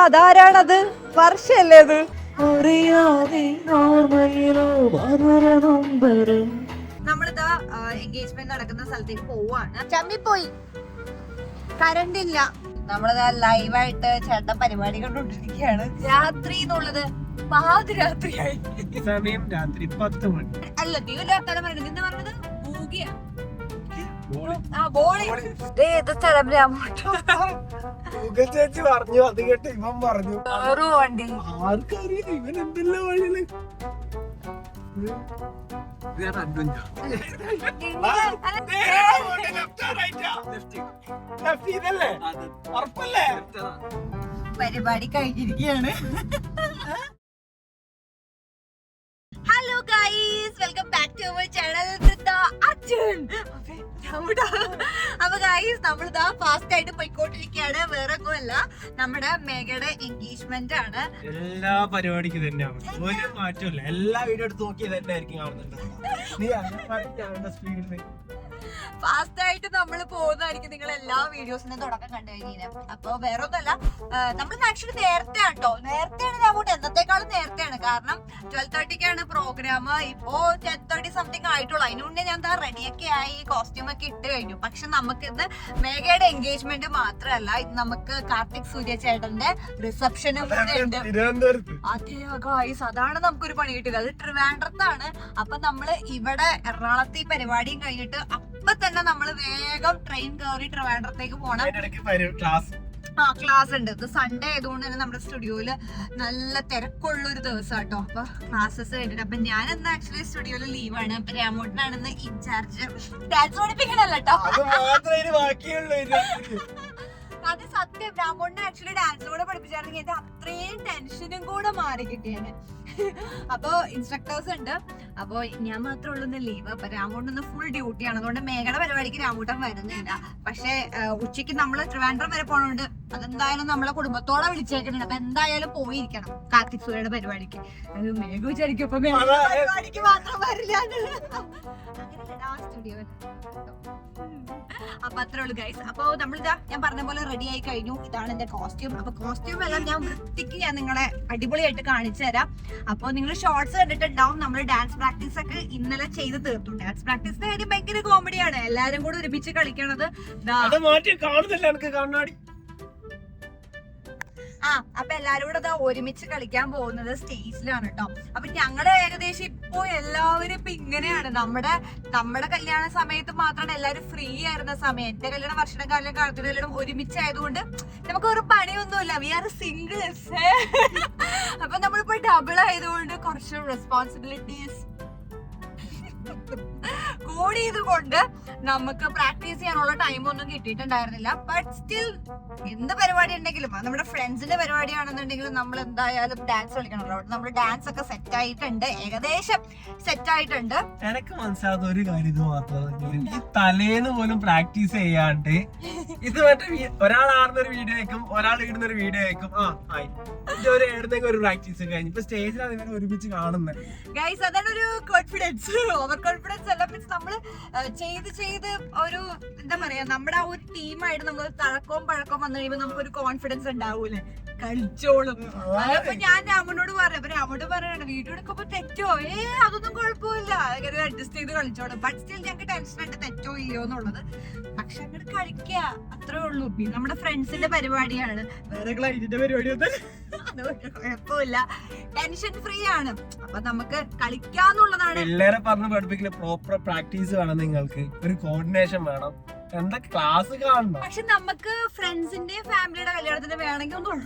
അതാരാണത്? വർഷല്ലേ അത്? നമ്മളിതാ എൻഗേജ്മെന്റ് നടക്കുന്ന സ്ഥലത്തേക്ക് പോവാണ്. ചമ്മിപ്പോയി, കറണ്ട് ഇല്ല. നമ്മളിതാ ലൈവായിട്ട് ചേട്ടൻ പരിപാടി കണ്ടോണ്ടിരിക്കുകയാണ്. രാത്രി എന്നുള്ളത് പാതിരാത്രിയായി. സമയം രാത്രി 10 മണി. അല്ല, നീല ആൾക്കാരെ പറഞ്ഞത് എന്താ പറഞ്ഞത്? മൂകിയാ ചേച്ചി പറഞ്ഞു, അത് കേട്ട് ഇവൻ പറഞ്ഞു. വണ്ടി ആർക്കറിയില്ല ഇവൻ എന്തെല്ലാം വഴിയില്. പരിപാടി കഴിഞ്ഞിരിക്കുകയാണ്. Hello guys, welcome back to our channel Arjun. അപ്പൊ ഗൈസ്, നമ്മളിതാ ഫാസ്റ്റ് ആയിട്ട് പോയിക്കൊണ്ടിരിക്കുകയാണ്. വേറെ ഒന്നുമല്ല, നമ്മുടെ മേഘയുടെ എൻഗേജ്മെന്റ് ആണ്. എല്ലാ പരിപാടിക്കും തന്നെയാണ്, ഒരു മാറ്റമില്ല. എല്ലാ വീഡിയോ എടുത്ത് നോക്കിയത് തന്നെ ആയിരിക്കും കാണുന്നുണ്ട്. ഫാസ്റ്റ് ആയിട്ട് നമ്മൾ പോകുന്നതായിരിക്കും നിങ്ങൾ എല്ലാ വീഡിയോസിനും തുടക്കം കണ്ടു കഴിഞ്ഞാൽ. അപ്പൊ വേറെ ഒന്നല്ല, നമ്മൾ ആക്ച്വലി നേരത്തെ ആട്ടോ, നേരത്തെയാണ് അങ്ങോട്ട്, എന്നത്തെക്കാളും നേരത്തെയാണ്. കാരണം 12:30ക്കാണ് പ്രോഗ്രാം. ഇപ്പോ 10:30 സംതിങ് ആയിട്ടുള്ളൂ. അതിന് മുന്നേ ഞാൻ റെഡിയൊക്കെ ആയി, കോസ്റ്റ്യൂം ഒക്കെ ഇട്ട് കഴിഞ്ഞു. പക്ഷെ നമുക്ക് ഇന്ന് മേഘയുടെ എൻഗേജ്മെന്റ് മാത്രമല്ല, ഇത് നമുക്ക് കാർത്തിക് സൂര്യ ചേട്ടന്റെ റിസപ്ഷനും കൂടെ ഉണ്ട്. അതെ ഗൈസ്, അതാണ് നമുക്കൊരു പണി കിട്ടിയത്. അത് ട്രിവാൻഡ്രത്താണ്. അപ്പൊ നമ്മള് ഇവിടെ എറണാകുളത്ത് ഈ പരിപാടിയും കഴിഞ്ഞിട്ട് അപ്പൊ തന്നെ നമ്മള് വേഗം ട്രെയിൻ കയറി ട്രിവാൻഡ്രത്തേക്ക് പോണം. ക്ലാസ് ഉണ്ട്. ഇത് സൺഡേ ആയതുകൊണ്ട് തന്നെ നമ്മുടെ സ്റ്റുഡിയോയില് നല്ല തിരക്കുള്ള ഒരു ദിവസം കേട്ടോ. അപ്പൊ ക്ലാസ്സസ് കഴിഞ്ഞിട്ട് അപ്പൊ ഞാൻ ഇന്ന് ആക്ച്വലി സ്റ്റുഡിയോയില് ലീവാണ്. അപ്പൊ രാമോട്ടനാണ് ഇന്ന് ഇൻചാർജ്. ഡാൻസ് പഠിപ്പിക്കണല്ലോ കേട്ടോ. അത് സത്യം, രാമോട്ടനെ ആക്ച്വലി ഡാൻസ് കൂടെ പഠിപ്പിച്ചാണെങ്കിൽ എന്റെ അത്രയും ടെൻഷനും കൂടെ മാറി കിട്ടിയാണ്. അപ്പൊ ഇൻസ്ട്രക്ടേഴ്സ് ഉണ്ട്. അപ്പൊ ഞാൻ മാത്രമേ ഉള്ളൂ ലീവ്. അപ്പൊ രാമോട്ടന് ഫുൾ ഡ്യൂട്ടിയാണ്. അതുകൊണ്ട് മേഘയുടെ പരിപാടിക്ക് രാമോട്ടൻ വരുന്നില്ല. പക്ഷെ ഉച്ചയ്ക്ക് നമ്മള് ട്രിവാൻഡ്രം വരെ പോണോണ്ട് അതെന്തായാലും നമ്മളെ കുടുംബത്തോടെ വിളിച്ചേക്കുന്നുണ്ട്. അപ്പൊ എന്തായാലും പോയിരിക്കണം കാർത്തിക് സൂര്യയുടെ പരിപാടിക്ക്. അത് മേഘ വിചാരിക്കും അപ്പൊ പരിപാടിക്ക് മാത്രം വരില്ല. അപ്പൊ അത്രേ ഉള്ളൂ ഗൈസ്. അപ്പൊ നമ്മളിതാ ഞാൻ പറഞ്ഞ പോലെ റെഡി ആയി കഴിഞ്ഞു. ഇതാണ് എന്റെ കോസ്റ്റ്യൂം. അപ്പൊ കോസ്റ്റ്യൂം എല്ലാം ഞാൻ വൃത്തിക്ക് ഞാൻ നിങ്ങളെ അടിപൊളിയായിട്ട് കാണിച്ചു തരാം. അപ്പൊ നിങ്ങൾ ഷോർട്സ് കണ്ടിട്ടുണ്ടാവും. നമ്മൾ ഡാൻസ് പ്രാക്ടീസ് ഒക്കെ ഇന്നലെ ചെയ്ത് തീർത്തു. ഡാൻസ് പ്രാക്ടീസിന്റെ കാര്യം ഭയങ്കര കോമഡിയാണ്. എല്ലാരും കൂടെ ഒരുമിച്ച് കളിക്കണത്. അപ്പൊ എല്ലാരും കൂടെ ഒരുമിച്ച് കളിക്കാൻ പോകുന്നത് സ്റ്റേജിലാണ് കേട്ടോ. അപ്പൊ ഞങ്ങളുടെ ഏകദേശം ഇപ്പൊ എല്ലാവരും ഇപ്പൊ ഇങ്ങനെയാണ്. നമ്മുടെ കല്യാണ സമയത്ത് മാത്രമാണ് എല്ലാരും ഫ്രീ ആയിരുന്ന സമയം. എന്റെ കല്യാണം വർഷയുടെ കാലത്തിന്റെ കല്യാണം ഒരുമിച്ചായതുകൊണ്ട് നമുക്ക് ഒരു പണിയൊന്നുമില്ല. We are singles. അപ്പൊ നമ്മളിപ്പോ ഡബിൾ ആയതുകൊണ്ട് കുറച്ച് റെസ്പോൺസിബിലിറ്റീസ് കൂടിയതുകൊണ്ട് നമുക്ക് പ്രാക്ടീസ് ചെയ്യാനുള്ള ടൈം ഒന്നും കിട്ടിയിട്ടുണ്ടായിരുന്നില്ല. ബട്ട് സ്റ്റിൽ എന്ത് പരിപാടി ഉണ്ടെങ്കിലും നമ്മുടെ ഫ്രണ്ട്സിന്റെ പരിപാടിയാണെന്നുണ്ടെങ്കിലും നമ്മൾ എന്തായാലും ഡാൻസ് കളിക്കണമല്ലോ. നമ്മൾ ഡാൻസ് ഒക്കെ സെറ്റ് ആയിട്ടുണ്ട്, ഏകദേശം സെറ്റ് ആയിട്ടുണ്ട്. എനിക്ക് മനസ്സിലാത്ത ഒരു കാര്യം ഇത് മാത്രം, ഈ തലേന്ന് പോലും പ്രാക്ടീസ് ചെയ്യാണ്ട് ഇത് മറ്റേ ഒരാൾ ആടുന്നൊരു വീഡിയോ ആയിരിക്കും, ഒരാൾ ഇടുന്നൊരു വീഡിയോ ആയിരിക്കും. ഇതുവരെ ഇടുന്നെങ്കിൽ ഒരു പ്രാക്ടീസ് കഴിഞ്ഞു. ഇപ്പൊ സ്റ്റേജിലാണ് ഇവരെ ഒരുമിച്ച് കാണുന്നത്. ഗൈസ്, അതാണ് ഒരു കോൺഫിഡൻസ്. ഓവർ കോൺഫിഡൻസ് അല്ല, മീൻസ് നമ്മള് ചെയ്ത് ഒരു എന്താ പറയാ, നമ്മുടെ ആ ഒരു ടീമായിട്ട് നമ്മൾ തഴക്കവും പഴക്കവും വന്നു കഴിയുമ്പോൾ നമുക്കൊരു കോൺഫിഡൻസ് ഉണ്ടാവൂലേ, കളിച്ചോളും. അപ്പൊ ഞാൻ രാമനോട് പറയാം. അപ്പൊ രാമനോട് പറയാണ് വീഡിയോ എടുക്കുമ്പോ തെറ്റോ, അതൊന്നും കുഴപ്പമില്ല, അങ്ങനെ അഡ്ജസ്റ്റ് ചെയ്ത് കളിച്ചോളും. ബട്ട് സ്റ്റിൽ ഞങ്ങൾക്ക് ടെൻഷൻ ഉണ്ട് തെറ്റോ ഇല്ലയോ എന്നുള്ളത്. പക്ഷെ അങ്ങനെ കളിക്കുക, അത്രേ ഉള്ളൂ. പിന്നെ നമ്മുടെ ഫ്രണ്ട്സിന്റെ പരിപാടിയാണ്, വേറെ ക്ലൈന്റിന്റെ പരിപാടിയൊന്നും കുഴപ്പമില്ല, ടെൻഷൻ ഫ്രീ ആണ്. അപ്പൊ നമുക്ക് കളിക്കാന്നുള്ളതാണ്. എല്ലാരെ പറഞ്ഞ് പഠിപ്പിക്കുന്ന പ്രോപ്പർ പ്രാക്ടീസ് വേണം, നിങ്ങൾക്ക് ഒരു കോർഡിനേഷൻ വേണം, എന്താ ക്ലാസ് കാണണം. പക്ഷെ നമുക്ക് ഫ്രണ്ട്സിന്റെയും ഫാമിലിയുടെ കല്യാണത്തിന് വേണമെങ്കിൽ ഒന്നും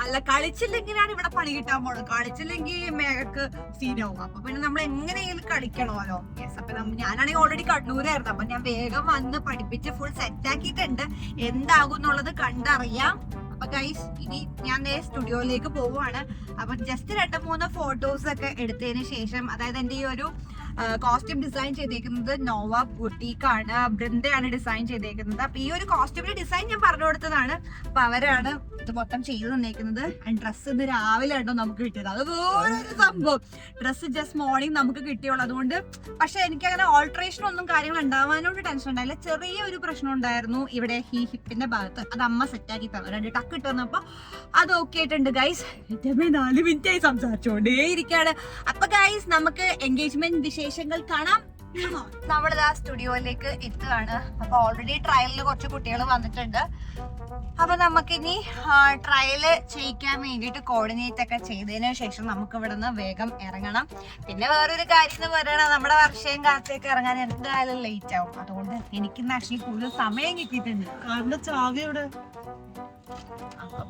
അല്ല, കളിച്ചില്ലെങ്കിലാണ് ഇവിടെ പണി കിട്ടാൻ പോണത്. കളിച്ചില്ലെങ്കിൽ മേഘക്ക് സീനാവും. അപ്പൊ പിന്നെ നമ്മൾ എങ്ങനെയെങ്കിലും കളിക്കണമല്ലോ. യെസ്. അപ്പൊ ഞാനാണെങ്കിൽ ഓൾറെഡി കണ്ണൂരായിരുന്നു. അപ്പൊ ഞാൻ വേഗം വന്ന് പഠിപ്പിച്ച് ഫുൾ സെറ്റ് ആക്കിയിട്ടുണ്ട്. എന്താകും എന്നുള്ളത് കണ്ടറിയാം. അപ്പൊ ഗൈസ്, ഇനി ഞാൻ സ്റ്റുഡിയോയിലേക്ക് പോവുകയാണ്. അപ്പൊ ജസ്റ്റ് 2-3 ഫോട്ടോസ് ഒക്കെ എടുത്തതിന് ശേഷം, അതായത് എന്റെ ഈ ഒരു കോസ്റ്റ്യൂം ഡിസൈൻ ചെയ്തേക്കുന്നത് നോവ ബുട്ടീക്കാണ്, ബൃന്ദയാണ് ഡിസൈൻ ചെയ്തേക്കുന്നത്. അപ്പൊ ഈ ഒരു കോസ്റ്റ്യൂമിന്റെ ഡിസൈൻ ഞാൻ പറഞ്ഞു കൊടുത്തതാണ്. അപ്പൊ അവരാണ് ഇത് മൊത്തം ചെയ്തു തന്നേക്കുന്നത്. ഡ്രസ്സ് ഇന്ന് രാവിലെ ആണോ നമുക്ക് കിട്ടിയത്, അത് വേറൊരു സംഭവം. ഡ്രസ്സ് ജസ്റ്റ് മോർണിംഗ് നമുക്ക് കിട്ടിയുള്ളൂ. അതുകൊണ്ട് പക്ഷെ എനിക്ക് അങ്ങനെ ഓൾട്രേഷൻ ഒന്നും കാര്യങ്ങൾ ഉണ്ടാവാനോട് ടെൻഷൻ ഉണ്ടായില്ല. ചെറിയൊരു പ്രശ്നം ഉണ്ടായിരുന്നു ഇവിടെ ഈ ഹിപ്പിന്റെ ഭാഗത്ത്. അത് അമ്മ സെറ്റാക്കി തന്നു, 2 ടക്ക് ഇട്ട് തന്നപ്പോ അത് ഓക്കെ ആയിട്ടുണ്ട് ഗൈസ്. 4 മിനിറ്റ് ആയി സംസാരിച്ചോണ്ടേ ഇരിക്കാണ്. അപ്പൊ ഗൈസ് നമുക്ക് എൻഗേജ്മെന്റ് വിശേഷങ്ങൾ കാണാം. നമ്മളിതാ സ്റ്റുഡിയോയിലേക്ക് എത്തുകയാണ്. അപ്പൊ ഓൾറെഡി ട്രയലിൽ കുറച്ച് കുട്ടികൾ വന്നിട്ടുണ്ട്. അപ്പൊ നമുക്കിനി ട്രയല് ചെയ്യിക്കാൻ വേണ്ടിയിട്ട് കോർഡിനേറ്റ് ഒക്കെ ചെയ്തതിനു ശേഷം നമുക്ക് ഇവിടെ നിന്ന് വേഗം ഇറങ്ങണം. പിന്നെ വേറൊരു കാര്യം എന്ന് പറയണത്, നമ്മുടെ വർഷം കാലത്തേക്ക് ഇറങ്ങാൻ എന്തായാലും ലേറ്റ് ആവും. അതുകൊണ്ട് എനിക്ക് ആക്ച്വലി കൂടുതൽ സമയം കിട്ടിയിട്ടുണ്ട്. കാരണം ചാവി ഇവിടെ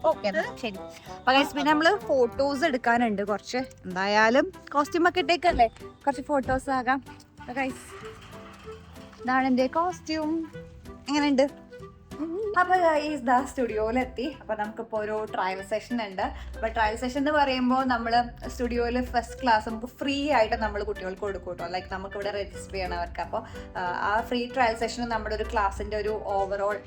ഓക്കെ ശരി. അപ്പൊ പിന്നെ നമ്മള് ഫോട്ടോസ് എടുക്കാനുണ്ട് കുറച്ച്. എന്തായാലും കോസ്റ്റ്യൂം ഒക്കെ ഇട്ടേക്കല്ലേ, കുറച്ച് ഫോട്ടോസ് ആകാം. ഇതാണ് എന്റെ കോസ്റ്റ്യൂം. എങ്ങനെയുണ്ട്? അപ്പൊ ഇതാ സ്റ്റുഡിയോയിലെത്തി. അപ്പൊ നമുക്കിപ്പോ ഒരു ട്രയൽ സെഷൻ ഉണ്ട്. അപ്പൊ ട്രയൽ സെഷൻ എന്ന് പറയുമ്പോൾ നമ്മള് സ്റ്റുഡിയോയിൽ ഫസ്റ്റ് ക്ലാസ് നമുക്ക് ഫ്രീ ആയിട്ട് നമ്മൾ കുട്ടികൾക്ക് കൊടുക്കും കേട്ടോ. ലൈക്ക് നമുക്ക് ഇവിടെ രജിസ്റ്റർ ചെയ്യണം അവർക്ക്. അപ്പോൾ ആ ഫ്രീ ട്രയൽ സെഷന് നമ്മുടെ ഒരു ക്ലാസ്സിന്റെ ഒരു ഓവറോൾ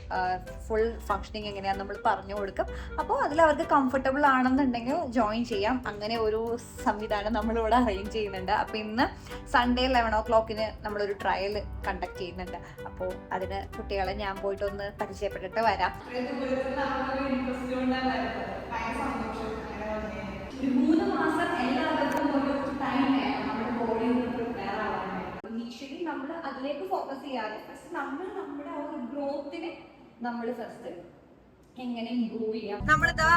ഫുൾ ഫങ്ഷനിങ് എങ്ങനെയാണെന്ന് നമ്മൾ പറഞ്ഞു കൊടുക്കും. അപ്പോൾ അതിൽ അവർക്ക് കംഫർട്ടബിൾ ആണെന്നുണ്ടെങ്കിൽ ജോയിൻ ചെയ്യാം. അങ്ങനെ ഒരു സംവിധാനം നമ്മളിവിടെ അറേഞ്ച് ചെയ്യുന്നുണ്ട്. അപ്പോൾ ഇന്ന് സൺഡേ 11 o'clock നമ്മളൊരു ട്രയൽ കണ്ടക്ട് ചെയ്യുന്നുണ്ട്. അപ്പോൾ അതിന് കുട്ടികളെ ഞാൻ പോയിട്ടൊന്ന് പരിചയപ്പെട്ടിട്ട് വരാം. 3 മാസം എല്ലാവർക്കും ഒരു ടൈം വേണം നമ്മുടെ ബോഡി ഒന്ന് പ്രിപ്പയർ ആവാൻ. ഇനീഷ്യലി നമ്മൾ അതിലേക്ക് ഫോക്കസ് ചെയ്യാതെ ഫസ്റ്റ് നമ്മുടെ ആ ഒരു ഗ്രോത്തിനെ നമ്മൾ ഫസ്റ്റ് എങ്ങനെ ഇംപ്രൂവ് ചെയ്യാം. നമ്മളിതാ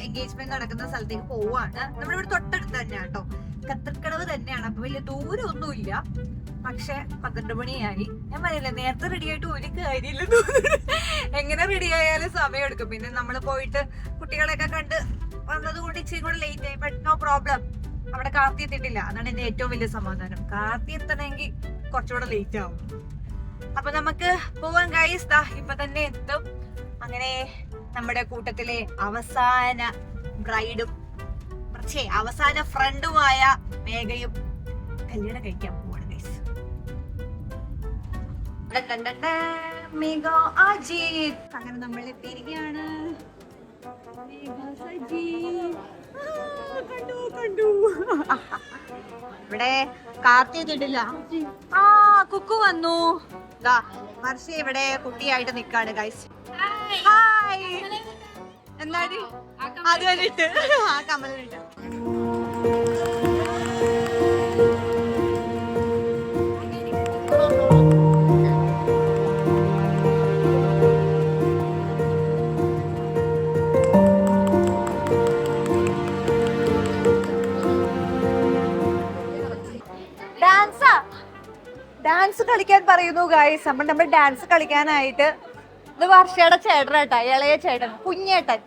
എൻഗേജ്മെന്റ് നടക്കുന്ന സ്ഥലത്തേക്ക് പോവാണ്. നമ്മളിവിടെ തൊട്ടടുത്ത് തന്നെയാണ് കേട്ടോ, കത്തർക്കടവ് തന്നെയാണ്. അപ്പൊ വലിയ ദൂരമൊന്നുമില്ല. പക്ഷെ 12 മണിയായി. ഞാൻ പറയില്ല, നേരത്തെ റെഡി ആയിട്ട് ഒരു കാര്യമില്ല. എങ്ങനെ റെഡി ആയാലും സമയം എടുക്കും. പിന്നെ നമ്മൾ പോയിട്ട് കുട്ടികളെയൊക്കെ കണ്ട് വന്നത് കൊണ്ട് ഇച്ചിരി കൂടെ ലേറ്റ് ആയി. ബട്ട് നോ പ്രോബ്ലം, അവിടെ കാർത്തി എത്തിയിട്ടില്ല. അതാണ് എന്റെ ഏറ്റവും വലിയ സമാധാനം. കാർത്തി എത്തണമെങ്കിൽ കുറച്ചുകൂടെ ലേറ്റ് ആവും. അപ്പൊ നമുക്ക് പോവാൻ ഗൈസ്. ഇപ്പൊ തന്നെ എത്തും. അങ്ങനെ നമ്മുടെ കൂട്ടത്തിലെ അവസാന ബ്രൈഡും അവസാന ഫ്രണ്ടുമായ മേഘയും കല്യാണം കഴിക്കാൻ പോവാണ് ഗൈസ്. മേഘ അജിത്. അങ്ങനെ നമ്മൾ എത്തിയിരിക്കുകയാണ്. കണ്ടു ഇവിടെ കാർത്തി എത്തിയിട്ടില്ല. കുക്കു വന്നു. വർഷ ഇവിടെ കുട്ടിയായിട്ട് നിക്കാണ് ഗൈസ്. ഹായ്. എന്താണ് അത് വേണ്ടിട്ട് ആ കമലിട്ട് ഡാൻസ് കളിക്കാൻ പറയുന്നു ഗൈസ്. നമ്മൾ ഡാൻസ് കളിക്കാനായിട്ട് ഇത് വർഷയുടെ ചേട്ടനാട്ടാ, ഇളയ ചേട്ടൻ, കുഞ്ഞേട്ടൻ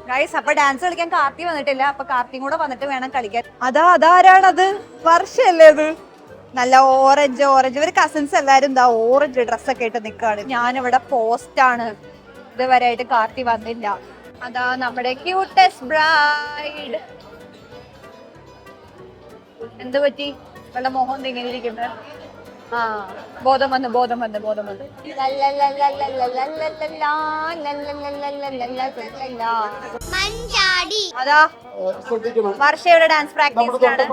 ഗൈസ്. അപ്പൊ ഡാൻസ് കളിക്കാൻ കാർത്തി വന്നിട്ടില്ല. അപ്പൊ കാർത്തിയും കൂടെ വന്നിട്ട് വേണം കളിക്കാൻ. അതാരാണത്? വർഷല്ലേ അത്? നല്ല ഓറഞ്ച്. ഇവര് കസിൻസ് എല്ലാരും എന്താ ഓറഞ്ച് ഡ്രസ്സൊക്കെ ഇട്ട് നിക്കാണ്. ഞാനിവിടെ പോസ്റ്റാണ്. ഇതുവരെ ആയിട്ട് കാർത്തി വന്നില്ല. അതാ നമ്മുടെ ക്യൂട്ടസ്റ്റ് ബ്രൈഡ്. എന്ത് പറ്റി? വല്ല മോഹം ഇങ്ങനെ ഇരിക്കുന്നത്? ബോധം വന്ന് അതാ വർഷയുടെ ഡാൻസ് പ്രാക്ടീസ് ആണ്.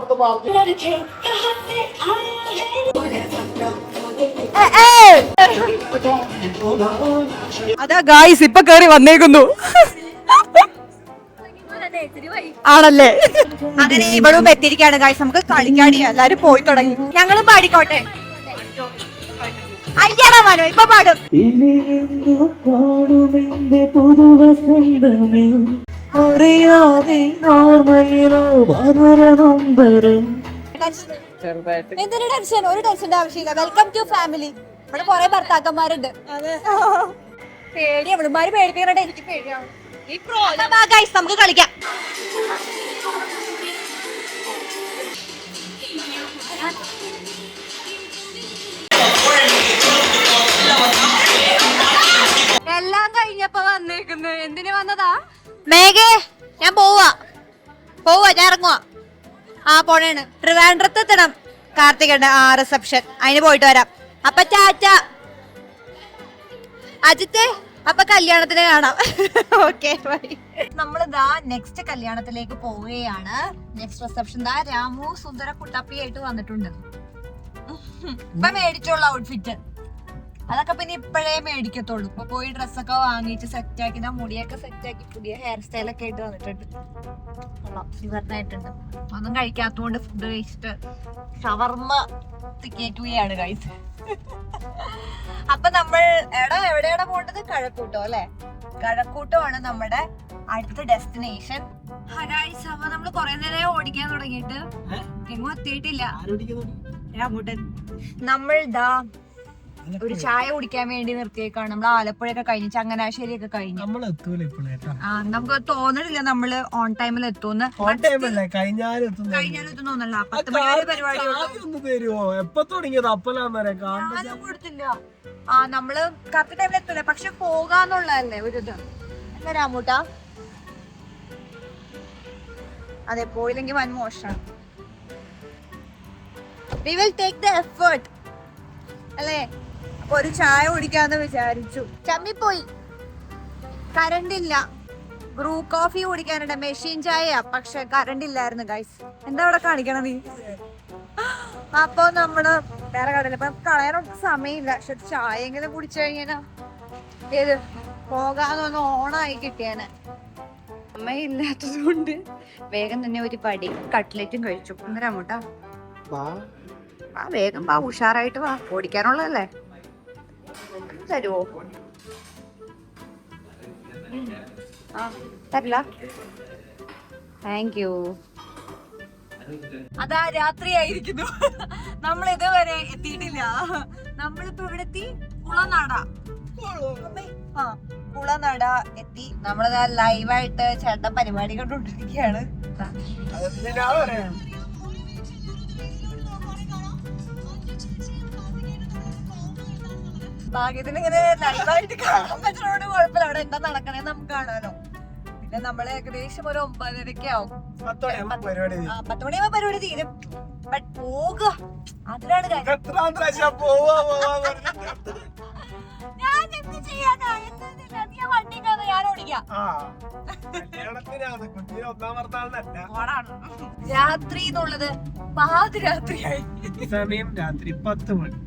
അതാ ഗായ്സ് ഇപ്പൊ കേറി വന്നേക്കുന്നു. ആണല്ലേ? അങ്ങനെ ഇവളും എത്തിയിരിക്കാണ് ഗായ്സ്. നമുക്ക് കളിക്കാടി. എല്ലാരും പോയി തുടങ്ങി. ഞങ്ങളും പാടിക്കോട്ടെ. അയ്യാടാ മനോ ഇപ്പൊ പാടും. എന്തിനു ടെൻഷൻ? ഒരു ടെൻഷന്റെ ആവശ്യമില്ല. Welcome to family. ഇവിടെ കുറെ ഭർത്താക്കന്മാരുണ്ട്. പേടി അവളുമാര് പേടിപ്പിക്കണേ. എനിക്ക് പേടിയാണ്. നമുക്ക് കളിക്കാം. എല്ലാം കഴിഞ്ഞപ്പോ വന്നേക്കുന്നു. എന്തിനു വന്നതാ? മേഘേ ഞാൻ പോവാ ഞാൻ ഇറങ്ങുവാ. പോണേണ്. ട്രിവാൻഡ്രത്ത് എത്തണം കാർത്തികന്റെ റിസപ്ഷൻ. അതിന് പോയിട്ട് വരാം. അപ്പൊ ടാറ്റ അജിത്തെ. അപ്പൊ കല്യാണത്തിന് കാണാം. Okay bye. നമ്മളിതാ നെക്സ്റ്റ് കല്യാണത്തിലേക്ക് പോവുകയാണ്. നെക്സ്റ്റ് റിസപ്ഷൻ ദാ രാമു സുന്ദര കുട്ടാപ്പിയായിട്ട് വന്നിട്ടുണ്ട്. ഇപ്പൊ മേടിച്ചോളൂ ഔട്ട്ഫിറ്റ്. അതൊക്കെ പിന്നെ ഇപ്പോഴേ മേടിക്കത്തുള്ളൂ. ഇപ്പൊ പോയി ഡ്രസ്സൊക്കെ വാങ്ങിച്ച് സെറ്റാക്കി മുടിയൊക്കെ സെറ്റാക്കി പുതിയ ഹെയർ സ്റ്റൈലൊക്കെ ആയിട്ട് വന്നിട്ടുണ്ട്. ഇവറിനായിട്ടുണ്ട്. ഒന്നും കഴിക്കാത്തതുകൊണ്ട് ഫുഡ് കഴിച്ചിട്ട് ഷവർമ്മ തിക്കേറ്റുകയാണ് ഗൈസ്. അപ്പൊ നമ്മൾ എവിടെയാണ് പോകേണ്ടത്? കഴക്കൂട്ടോ അല്ലെ? കഴക്കൂട്ടമാണ് നമ്മുടെ അടുത്ത ഡെസ്റ്റിനേഷൻ. അപ്പൊ നമ്മള് കൊറേ നേരം ഓടിക്കാൻ തുടങ്ങിയിട്ട് എങ്ങും എത്തിയിട്ടില്ല. നമ്മൾ ദാ ഒരു ചായ കുടിക്കാൻ വേണ്ടി നിർത്തിയേക്കാണ്. നമ്മൾ ആലപ്പുഴയൊക്കെ കഴിഞ്ഞ് ചങ്ങനാശ്ശേരി ഒക്കെ കഴിഞ്ഞു. നമുക്ക് തോന്നണില്ല നമ്മള് ഓൺ ടൈമിൽ എത്തുമെന്ന്. കഴിഞ്ഞാലും തോന്നല്ല. 10 മണി പരിപാടി കൊടുത്തില്ല. നമ്മള് കറക്റ്റ് ടൈമിൽ എത്തൂല. പക്ഷെ പോകാന്നുള്ളതല്ലേ ഒരു ഇത്. എന്താ രാമൂട്ടാ? അതെ, പോയില്ലെങ്കിൽ വൻ മോശമാണ്. We will take the effort. അല്ലേ? അപ്പൊ ഒരു ചായ കുടിക്കാന്ന് വിചാരിച്ചു. ചമ്മിപ്പോയി. കറണ്ട് ഇല്ല. ബ്രൂ കോഫി കുടിക്കാനുണ്ട്. മെഷീൻ ചായയാ. പക്ഷെ കറണ്ട് ഇല്ലായിരുന്നു ഗൈസ്. എന്താ അവിടെ കാണിക്കണം നീ? അപ്പൊ നമ്മള് വേറെ കടയില്ല. അപ്പൊ കളയാനൊട്ടും സമയമില്ല. പക്ഷെ ചായയെങ്കിലും കുടിച്ചു കഴിഞ്ഞാ ഏത് പോകാന്നൊന്ന് ഓണായി കിട്ടിയാന്. അമ്മയില്ലാത്തത് കൊണ്ട് വേഗം തന്നെ ഒരു പടി കട്ട്ലറ്റും കഴിച്ചു. അന്നേരം അമ്മൂട്ടാ വേഗം വാ, ഉഷാറായിട്ട് വാ. ഓടിക്കാനുള്ളതല്ലേ? തരുവോ? തരില്ല. Thank you. അതാ രാത്രിയായിരിക്കുന്നു. നമ്മൾ ഇതുവരെ എത്തിയിട്ടില്ല. നമ്മളിപ്പോ ഇവിടെ എത്തി കുളനട. കുളനട എത്തി. നമ്മളിതാ ലൈവായിട്ട് ചേട്ടൻ പരിപാടി കണ്ടുകൊണ്ടിരിക്കുകയാണ്. ഭാഗ്യത്തിന് ഇങ്ങനെ ലൈവായിട്ട് കാണാൻ പറ്റുന്നതുകൊണ്ട് കുഴപ്പമില്ല. അവിടെ എന്താ നടക്കണേ നമുക്ക് കാണാനോ. പിന്നെ നമ്മള് ഏകദേശം ഒരു 9:30 ആവും. 10 മണിയാവുമ്പോ പരിപാടി തീരും. ബട്ട് പോകുക, അതിനാണ് കാര്യം. ഞാൻ എന്ത് ചെയ്യാനാ? നീ വണ്ടി ഞാൻ ഓടിക്കാം. രാത്രി എന്നുള്ളത് പാതിരാത്രിയായി. സമയം രാത്രി 10 മണി.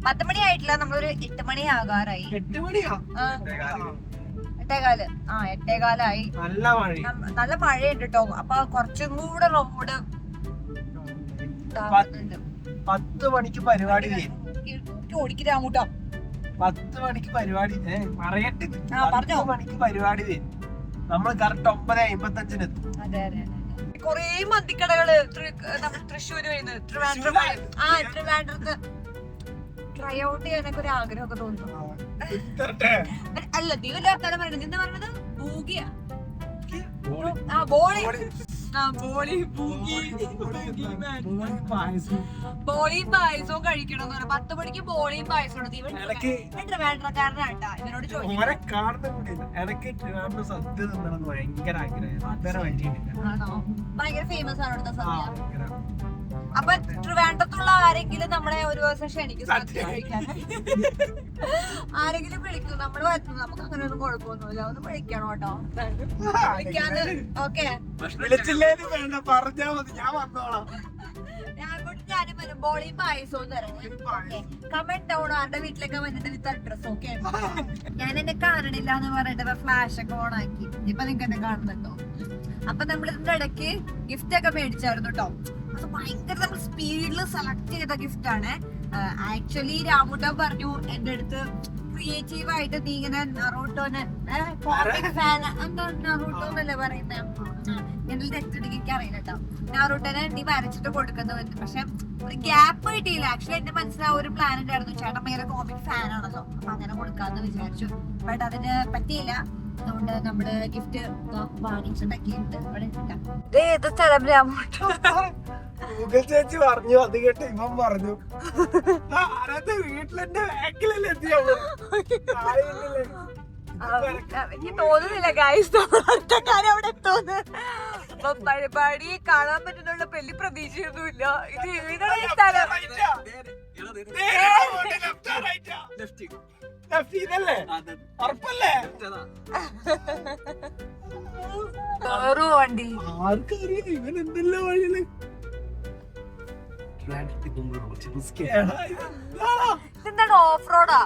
10 മണി ആയിട്ടില്ല. നമ്മളൊരു 8 മണി ആകാറായി. 8:15 നല്ല മഴയുണ്ട് കേട്ടോ. അപ്പൊ കുറച്ചും കൂടെ റോഡ് 10 മണിക്ക് പരിപാടി ഓടിക്കാമൂട്ടോ. 10 മണിക്ക് പരിപാടി പറയട്ടെ. 10 മണിക്ക് പരിപാടി തരും. നമ്മൾ കറക്റ്റ് 9:55 എത്തും. അതെ അതെ. കൊറേ മന്തിക്കടകള് നമ്മൾ തൃശ്ശൂര് വരുന്നത്. ട്രിവാൻഡ്രത്ത് ട്രൈ ഔട്ട് ചെയ്യാനൊക്കെ ഒരു ആഗ്രഹമൊക്കെ തോന്നുന്നു. അല്ല, നീ വല്ല ആൾക്കാരെ പറയണത്. എന്താ പറഞ്ഞത്? ബൂഗിയാ? ബോളിയും പായസവും കഴിക്കണം എന്ന് പറഞ്ഞു. 10 മണിക്ക് ബോളിയും പായസവും ട്രിവാൻഡ്രക്കാരനാട്ടാ. ഇവരോട് ചോദിക്കും. ഭയങ്കര ഫേമസ് ആണ് ഇവിടുത്തെ സദ്യ. അപ്പൊ ട്രിവാൻഡ്രത്തുള്ള ആരെങ്കിലും നമ്മളെ ഒരു ദിവസം ക്ഷണിക്കും സദ്യ കഴിക്കാൻ. ആരെങ്കിലും വിളിക്കും. നമ്മള് വരുന്നു. നമുക്ക് അങ്ങനെ ഒന്നും കുഴപ്പമൊന്നുമില്ല. ഒന്ന് വിളിക്കണം കേട്ടോ. വിളിക്കാന്ന്. ഓക്കെ, ഞാനും വരും. ബോളിയും പായസവും തരാം. കമന്റ് ഡൗൺ ആരുടെ വീട്ടിലൊക്കെ വന്നിട്ട് വിത്ത് അഡ്രസ്. ഓക്കെ, ഞാൻ എന്നെ കാണണില്ല എന്ന് പറഞ്ഞിട്ട് ഫ്ലാഷ് ഒക്കെ ഓൺ ആക്കി. ഇപ്പൊ നിങ്ങൾക്ക് എന്നെ കാണുന്നുണ്ടോ? അപ്പൊ നമ്മൾ ഇതിന്റെ ഇടയ്ക്ക് ഗിഫ്റ്റ് ഒക്കെ മേടിച്ചായിരുന്നു കേട്ടോ. അത് ഭയങ്കര നമ്മൾ സ്പീഡിൽ സെലക്ട് ചെയ്ത ഗിഫ്റ്റ് ആണ്. ആക്ച്വലി രാമുട്ടൻ പറഞ്ഞു എന്റെ അടുത്ത് ക്രിയേറ്റീവ് ആയിട്ട് നീ ഇങ്ങനെ നറൂട്ടോനെ ഫാൻ എന്താ നറൂട്ടോ എന്നല്ലേ പറയുന്നത്. ഞങ്ങൾ തെറ്റിട്ട് എനിക്ക് അറിയില്ല കേട്ടോ. നറൂട്ടോനെ നീ വരച്ചിട്ട് കൊടുക്കുന്നത്. പക്ഷെ ഒരു ഗ്യാപ്പ് കിട്ടിയില്ല. ആക്ച്വലി എന്റെ മനസ്സിൽ ആ ഒരു പ്ലാൻ ഉണ്ടായിരുന്നു. ചേട്ടൻ ഭയങ്കര കോമിക് ഫാൻ ആണല്ലോ. അപ്പൊ അങ്ങനെ കൊടുക്കാന്ന് വിചാരിച്ചു. ബട്ട് അതിന് പറ്റിയില്ല. അതുകൊണ്ട് നമ്മള് ഗിഫ്റ്റ് വാങ്ങിച്ചിട്ടൊക്കെയുണ്ട്. ഏത് സ്ഥലം രാമോട്ടോ? ചേച്ചി പറഞ്ഞു. അത് കേട്ട് ഇവൻ പറഞ്ഞു വീട്ടിലെന്റെ ബാക്കിലല്ലേ എത്തിയാ. എനിക്ക് തോന്നുന്നില്ല ഗൈസ് ഒറ്റക്കാരെ അവിടെ എത്തുമെന്ന്. അപ്പൊ പരിപാടി കാണാൻ പറ്റുന്നുള്ള വലിയ പ്രതീക്ഷയൊന്നുമില്ല. ഇത് ഏതാണ് ഈ സ്ഥലം? വണ്ടി ആർക്കറിയാം ഇവൻ എന്തെല്ലാം വഴിയില് ഇതെന്താണ് ഓഫ് റോഡാ?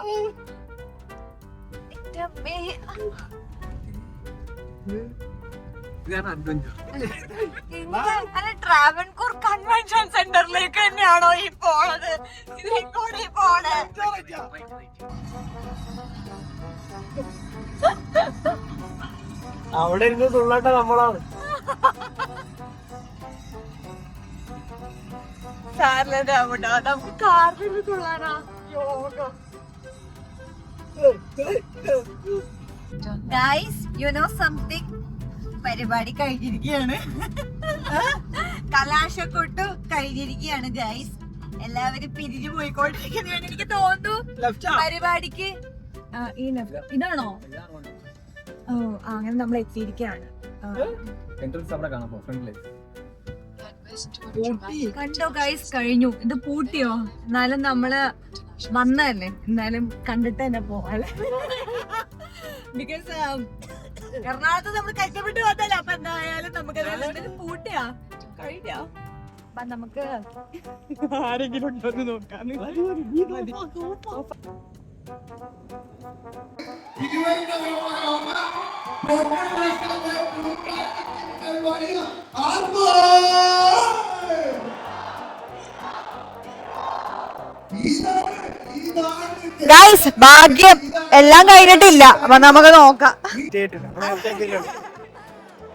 അല്ല ട്രാവൻകൂർ കൺവെൻഷൻ സെന്ററിലേക്ക് തന്നെയാണോ ഈ പോണത്? ഇതിലേക്കൂടെ പോണേ? അവിടെ ഇരുന്ന് തുള്ളാട്ട നമ്മളാണ്. നമുക്ക് കാറിൽ തുള്ളാനാ യോഗം. ഗൈസ് യു നോ സംതിങ്, പരിപാടി കഴിഞ്ഞിരിക്കുകയാണ്. കലാശക്കൊട്ടു കഴിഞ്ഞിരിക്കുകയാണ് ഗൈസ്. എല്ലാവരും പിരിഞ്ഞു പോയിക്കൊണ്ടിരിക്കുന്നതാണ് എനിക്ക് തോന്നുന്നു പരിപാടിക്ക്. ഇതാണോ? ഓ അങ്ങനെ നമ്മൾ എത്തിയിരിക്കുകയാണ്. കണ്ടോ ഗൈസ്, കഴിഞ്ഞു. ഇത് പൂട്ടിയോ? എന്നാലും നമ്മള് വന്നതല്ലേ, എന്നാലും കണ്ടിട്ട് തന്നെ പോവാല്ലേ. ബിക്കോസ് എറണാകുളത്ത് നമ്മൾ കഷ്ടപ്പെട്ട് വന്നല്ലേ. അപ്പൊ എന്തായാലും നമുക്ക് എന്തായാലും പൂട്ടിയാ കഴിഞ്ഞ. അപ്പൊ നമുക്ക് ആരെങ്കിലും ഉണ്ടോന്ന് നോക്കാം. ഗൈസ് ഭാഗ്യം എല്ലാം കഴിഞ്ഞിട്ടില്ല. അപ്പൊ നമുക്ക് നോക്കാം.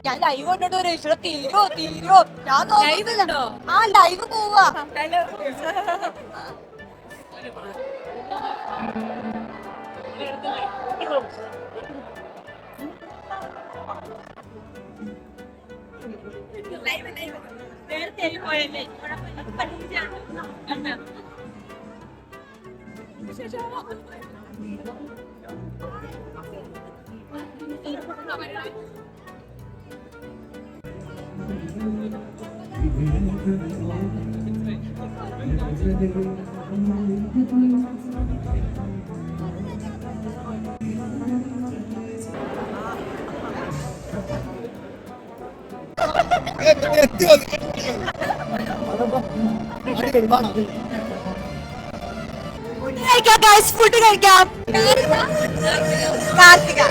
ഞാൻ ലൈവ് കണ്ടിട്ട് ഒരു ഇഷ്ടം തീരോ ഞാൻ നോക്കുന്നുണ്ടോ? ആ ലൈവ് പോവാ. ഫുഡ് കഴിക്കാം. കാർത്തിക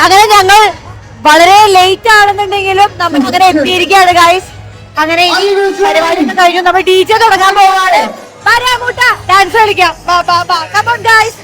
അങ്ങനെ ഞങ്ങൾ വളരെ ലേറ്റ് ആണെന്നുണ്ടെങ്കിലും നമുക്ക് അങ്ങനെ എത്തിയിരിക്കുകയാണ് ഗൈസ്. അങ്ങനെ ഈ പരിപാടി കഴിഞ്ഞു. നമ്മൾ DJ തുടങ്ങാൻ പോവാണ്. ഡാൻസ് കളിക്കാം. ഗൈസ്